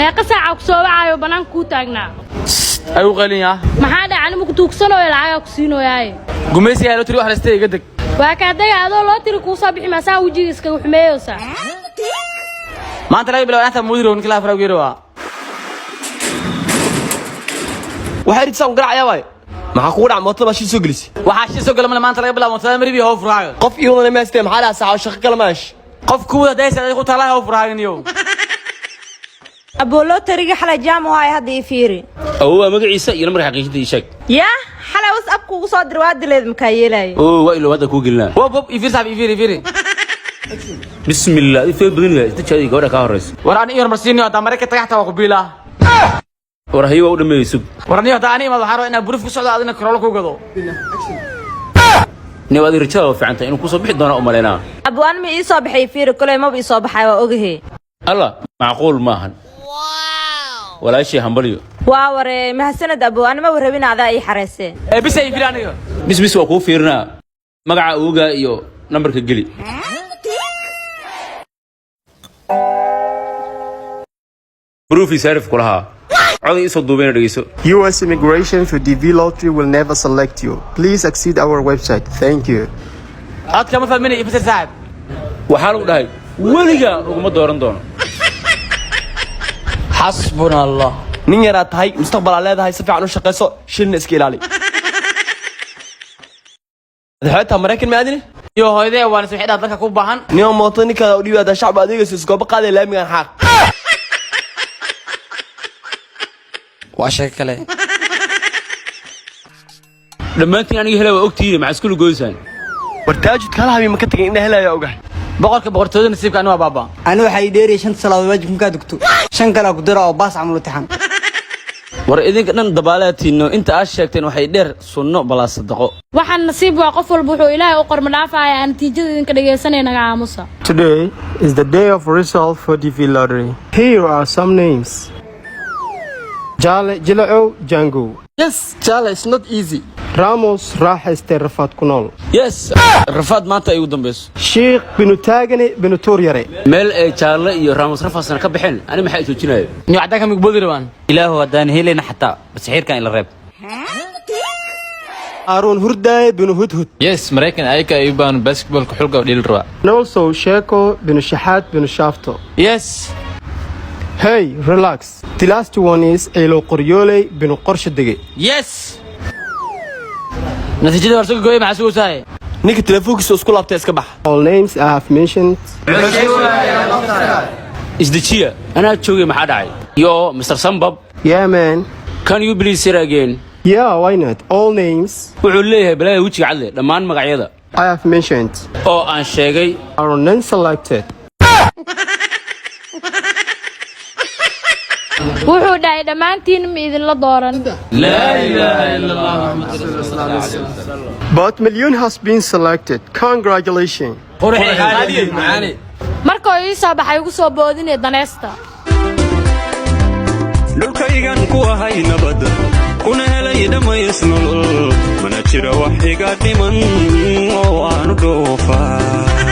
ما قسع كسوة عايو بنان كوتاجنا أيوة غالية ما حدا أنا مكتوكسنو يلعايو كسينو ياي قميصي يا لو تروح رستي قدك وكذا هذا لا تركوا صباح مساء وجيس كوحميوسا ما أنت لاقي بلو أنت مدير ونكلا فرق يروى وحيد سام قرع يا واي ما حقول عم مطلب شيء سجلس وحاشي سوق لما ما أنت لاقي بلا مطلع مريبي هو فراغ قف يوم ما استلم حالة ساعة وشق كلامش قف كودا دايس هذا يقول طلع هو فراغ اليوم أبولو تريق حلا جام هاي هذا يفيري هو مقعيسة ينمر حقيقة يشك يا حلا وسأبكو صادر واد اللي مكايلة وإلو هذا كوجلنا وب يفير صاحب يفير بسم الله يفير بدنيا تشادي قورا كهرس وراني يوم مرسيني هذا مريك تحت وقبيله ورهي وأنا ما يسوق وراني هذا أنا ما بحرو إن بروف كسر هذا نكرر لك وقضوا نوادي رجال في عنتا إنه كوسا بيحد دونا أمالنا أبو أنا مي إصاب حيفير كله ما بيصاب حي وأجهي الله معقول ماهن ولا شيء همبليو واوري ما هسند أبو أنا ما وربينا هذا أي حرسة بس يفير أنا بس وكو فيرنا مقع أوجا يو نمبر كجلي بروفي سعرف كلها عادي يصدوا بين الرئيسو U.S. immigration for DV lottery will never select you. Please accede our website. Thank you. هاد كم فهمني يفير صاحب وحالو ده وليجا رقم دوران دون حسبنا الله نين يرات هاي مستقبل على هذا هاي سفي عنو شقيسو شلنا اسكيل علي هذا مريكن ما أدري يو هاي وانا سمعت هذاك كوباهن نيوم موطني كذا ودي هذا شعب أديك سيسكوب قاعد لا مين حق واشكله لما أنت يعني هلا وقتي مع سكول جوزان ورتاجد كلها مين مكتك إنه هلا يا أوجه بقولك تودي نسيبك أنا وبابا أنا waxay dheeri 5 salaad waajibkan ka dugto 5 kala ku diro oo baas amul taxan war idinka dhan dabaalaatiino inta aad sheegteen waxay dheer sunno bala sadaqo waxaan nasiib waa qof walba wuxuu ilaahay u qorma dhaafaya natiijada idinka dhageysanayna aamusa Today is the day of result for DV lottery. Here are some names. Jale Jilao Django. Yes Jale it's not easy Ramos Raheste Rafat Kunol. yes rafaad maanta ay ugu dambayso Sheikh Binu Tagane Binu Turyare. meel ay jaalle iyo ramos rafaasana ka bixin ani maxay joojinayo نيو عداك مقبول روان ilaahu hadaan helina xataa bas xiirkan ila reeb Aaron Hurdaye Binu Hudhud. Yes, Maraykan ayaga ay u baahan basketballka xulka oo dhil raba. And also Sheko Binu Shahat Binu Shafto. يس Hey, relax. The last one is Elo Qoryole Binu Qorshadege. يس نتيجة ورسوك قوي مع سوساي نيك تلفوك سكول أبتة إسكبح All names I have mentioned. isdejiya anaa joogay maxaa dhacay yo mr sambab Yeah, man. can you please say again Yeah, why not? All names wuxuu leeyahay balaa wejiga cadle dhammaan magacyada I have mentioned oo aan sheegay are non-selected. wuxuu dhahay dhamaantiin ma idin la dooran laa ilaaha illa allah But million has been selected. Congratulations. marka ii soo baxay ugu soo boodinay daneesta dhulkaygan ku ahay nabad kuna helay dhamays nolol mana jira wax iga dhiman oo aan u dhoofaa